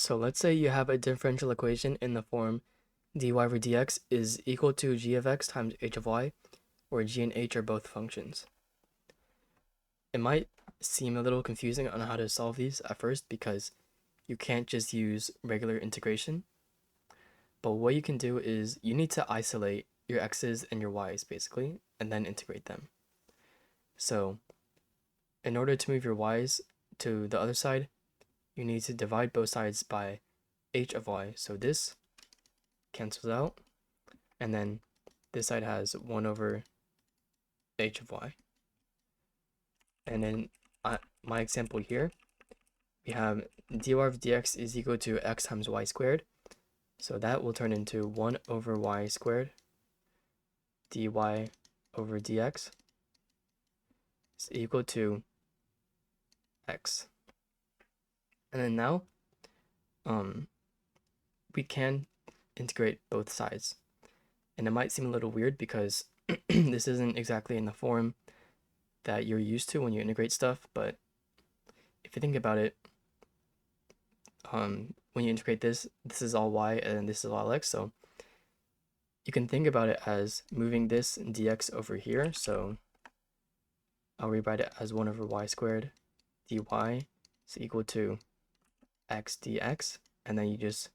So let's say you have a differential equation in the form dy over dx is equal to g of x times h of y, where g and h are both functions. It might seem a little confusing on how to solve these at first because you can't just use regular integration. But what you can do is you need to isolate your x's and your y's basically, and then integrate them. So in order to move your y's to the other side, you need to divide both sides by h of y. So this cancels out, and then this side has 1 over h of y. And then my example here, we have dy of dx is equal to x times y squared. So that will turn into 1 over y squared dy over dx is equal to x. And then now we can integrate both sides. And it might seem a little weird because this isn't exactly in the form that you're used to when you integrate stuff, but if you think about it, when you integrate this is all y and this is all x, so you can think about it as moving this dx over here. So I'll rewrite it as 1 over y squared dy is equal to x dx, and then you just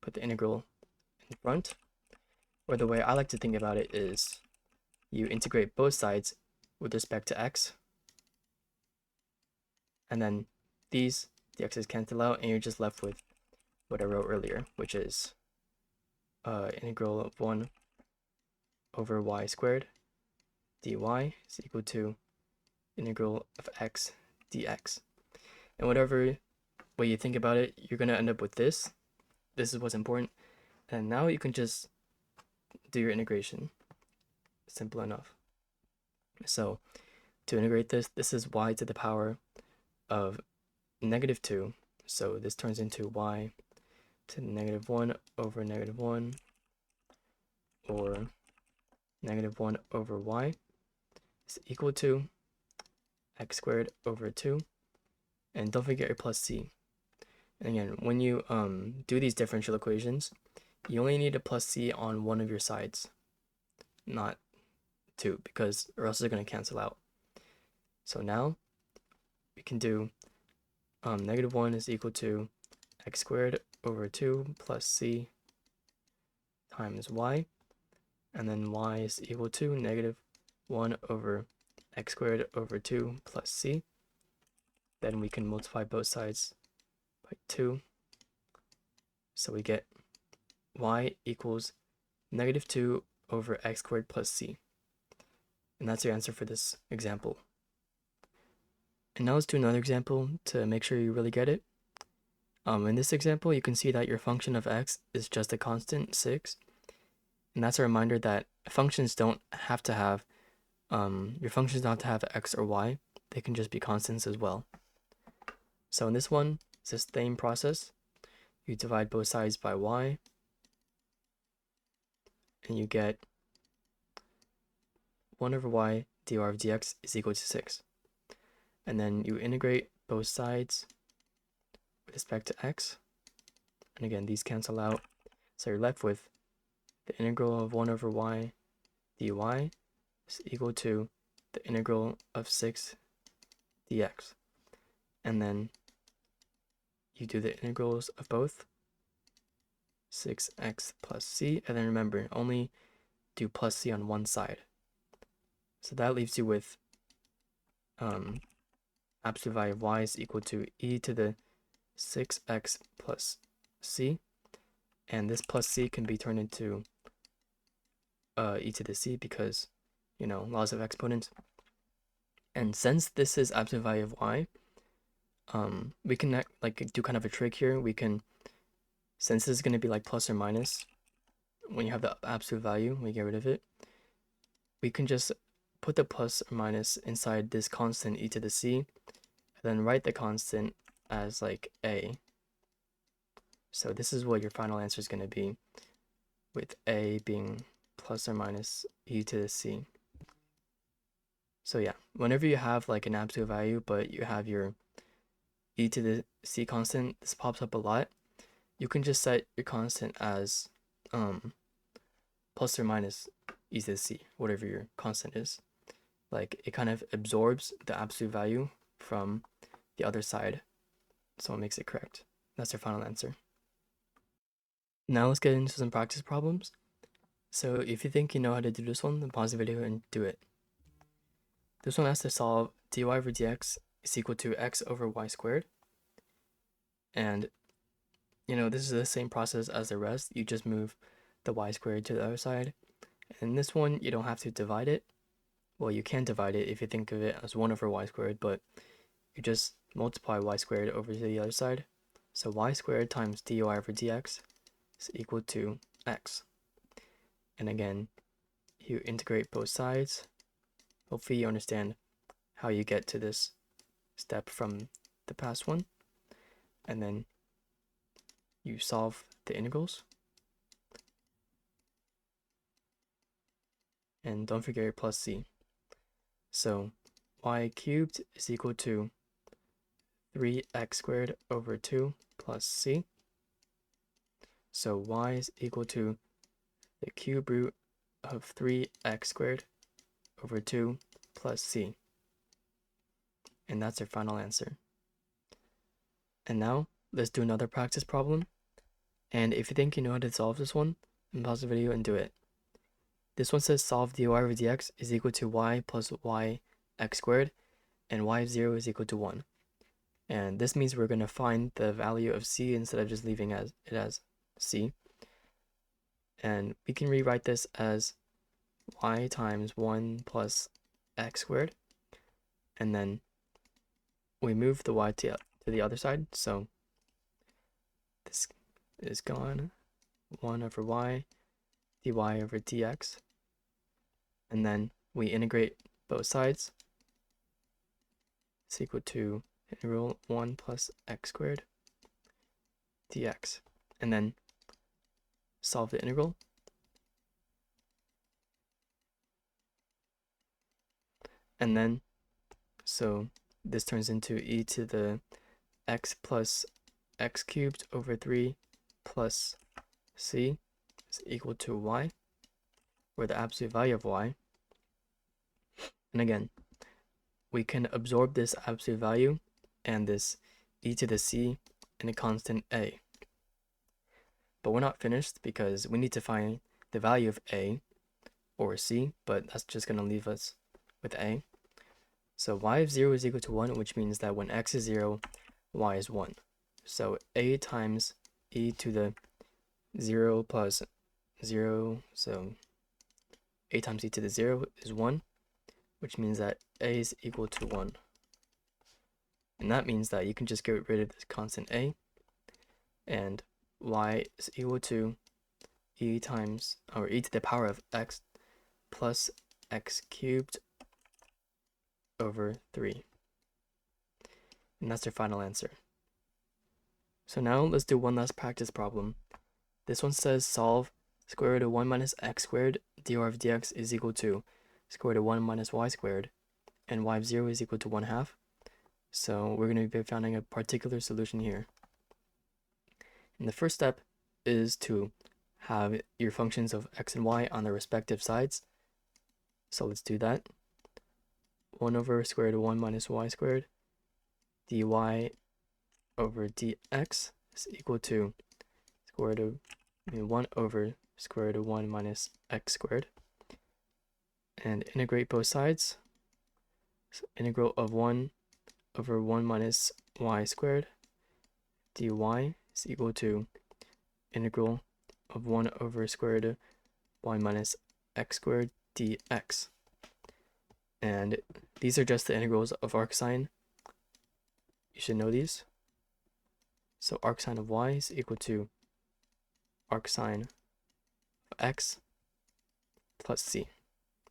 put the integral in front. Or the way I like to think about it is you integrate both sides with respect to x, and then these dx's cancel out, and you're just left with what I wrote earlier, which is integral of 1 over y squared dy is equal to integral of x dx. And whatever way you think about it, you're going to end up with this. This is what's important. And now you can just do your integration. Simple enough. So to integrate this is y to the power of -2. So this turns into y to the -1 over -1, or -1 over y is equal to x squared over 2. And don't forget your plus c. And again, when you do these differential equations, you only need a plus c on one of your sides, not two, because or else they're going to cancel out. So now we can do -1 is equal to x squared over 2 plus c times y, and then y is equal to -1 over x squared over 2 plus c. Then we can multiply both sides by 2. So we get y equals -2 over x squared plus c. And that's your answer for this example. And now let's do another example to make sure you really get it. In this example, you can see that your function of x is just a constant, 6. And that's a reminder that functions don't have to have, your functions don't have to have x or y. They can just be constants as well. So in this one, it's the same process. You divide both sides by y, and you get 1 over y dy of dx is equal to 6. And then you integrate both sides with respect to x. And again, these cancel out. So you're left with the integral of 1 over y dy is equal to the integral of 6 dx. And then you do the integrals of both 6x plus c, and then remember, only do plus c on one side. So that leaves you with absolute value of y is equal to e to the 6x plus c, and this plus c can be turned into e to the c because, you know, laws of exponents. And since this is absolute value of y, we can like do kind of a trick here. We can, since this is going to be like plus or minus, when you have the absolute value, we get rid of it. We can just put the plus or minus inside this constant e to the c, and then write the constant as like a. So this is what your final answer is going to be, with a being plus or minus e to the c. So yeah, whenever you have like an absolute value, but you have your e to the c constant, this pops up a lot. You can just set your constant as plus or minus e to the c, whatever your constant is. Like, it kind of absorbs the absolute value from the other side, so it makes it correct. That's our final answer. Now let's get into some practice problems. So if you think you know how to do this one, then pause the video and do it. This one has to solve dy over dx is equal to x over y squared. And, this is the same process as the rest. You just move the y squared to the other side. And in this one, you don't have to divide it. Well, you can divide it if you think of it as 1 over y squared, but you just multiply y squared over to the other side. So y squared times dy over dx is equal to x. And again, you integrate both sides. Hopefully you understand how you get to this step from the past one. And then you solve the integrals. And don't forget your plus c. So y cubed is equal to 3x squared over 2 plus c. So y is equal to the cube root of 3x squared over 2 plus c. And that's our final answer. And now, let's do another practice problem. And if you think you know how to solve this one, then pause the video and do it. This one says solve dy over dx is equal to y plus y x squared, and y of 0 is equal to 1. And this means we're going to find the value of c instead of just leaving it as c. And we can rewrite this as y times 1 plus x squared. And then we move the y to the other side. So this is gone. 1 over y, dy over dx. And then we integrate both sides. It's equal to integral 1 plus x squared dx. And then solve the integral. And then, so this turns into e to the x plus x cubed over 3 plus c is equal to y, or the absolute value of y. And again, we can absorb this absolute value and this e to the c in a constant a. But we're not finished because we need to find the value of a or c, but that's just going to leave us with a. So y of 0 is equal to 1, which means that when x is 0, y is 1. So a times e to the 0 plus 0, so a times e to the 0 is 1, which means that a is equal to 1. And that means that you can just get rid of this constant a, and y is equal to e times, or e to the power of x plus x cubed over 3. And that's our final answer. So now let's do one last practice problem. This one says solve square root of 1 minus x squared dy of dx is equal to square root of 1 minus y squared, and y of 0 is equal to 1/2. So we're going to be finding a particular solution here. And the first step is to have your functions of x and y on their respective sides. So let's do that. 1 over square root of 1 minus y squared dy over dx is equal to square root of 1 over square root of 1 minus x squared. And integrate both sides. So integral of 1 over 1 minus y squared dy is equal to integral of 1 over square root of 1 minus x squared dx. And these are just the integrals of arcsine. You should know these. So arcsine of y is equal to arcsine of x plus c.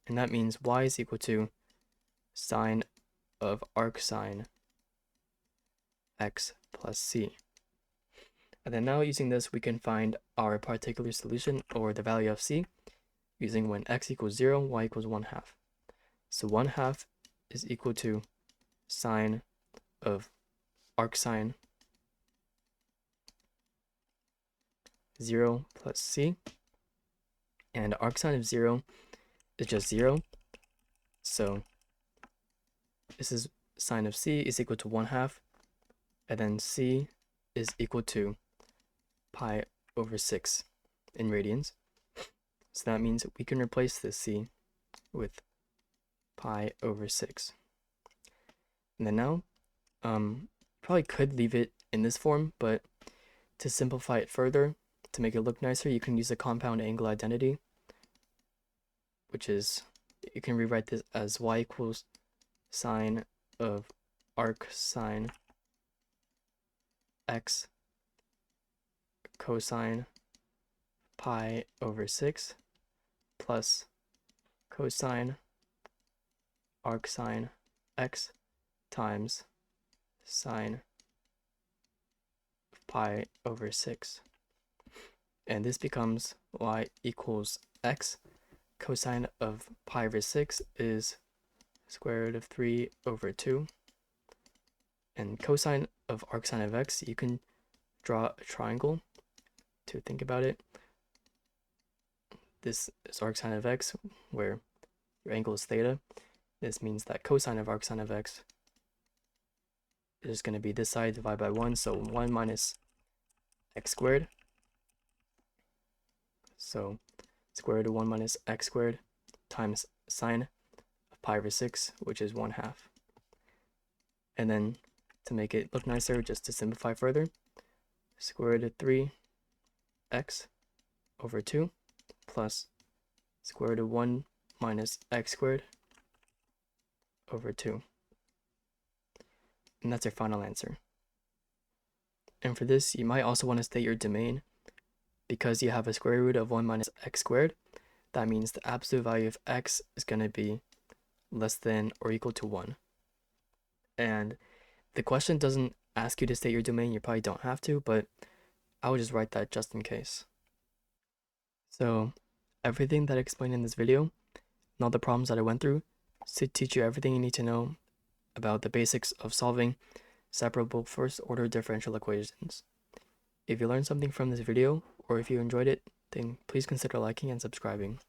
And that means y is equal to sine of arcsine x plus c. And then now using this, we can find our particular solution, or the value of c, using when x equals 0, y equals 1/2. So 1/2 is equal to sine of arcsine 0 plus c, and arcsine of 0 is just 0, so this is sine of c is equal to 1/2, and then c is equal to pi over 6 in radians. So that means we can replace this c with pi over 6. And then now, probably could leave it in this form, but to simplify it further, to make it look nicer, you can use a compound angle identity, which is, you can rewrite this as y equals sine of arc sine x cosine pi over 6 plus cosine arc sine x times sine pi over 6. And this becomes y equals x. Cosine of pi over 6 is square root of 3 over 2. And cosine of arcsine of x, you can draw a triangle to think about it. This is arcsine of x, where your angle is theta. This means that cosine of arcsine of x is going to be this side divided by 1, so 1 minus x squared. So square root of 1 minus x squared times sine of pi over 6, which is 1/2. And then to make it look nicer, just to simplify further, square root of 3x over 2 plus square root of 1 minus x squared over 2. And that's our final answer. And for this, you might also want to state your domain. Because you have a square root of 1 minus x squared, that means the absolute value of x is going to be less than or equal to 1. And the question doesn't ask you to state your domain, you probably don't have to, but I would just write that just in case. So everything that I explained in this video, and all the problems that I went through, is to teach you everything you need to know about the basics of solving separable first order differential equations. If you learned something from this video, or if you enjoyed it, then please consider liking and subscribing.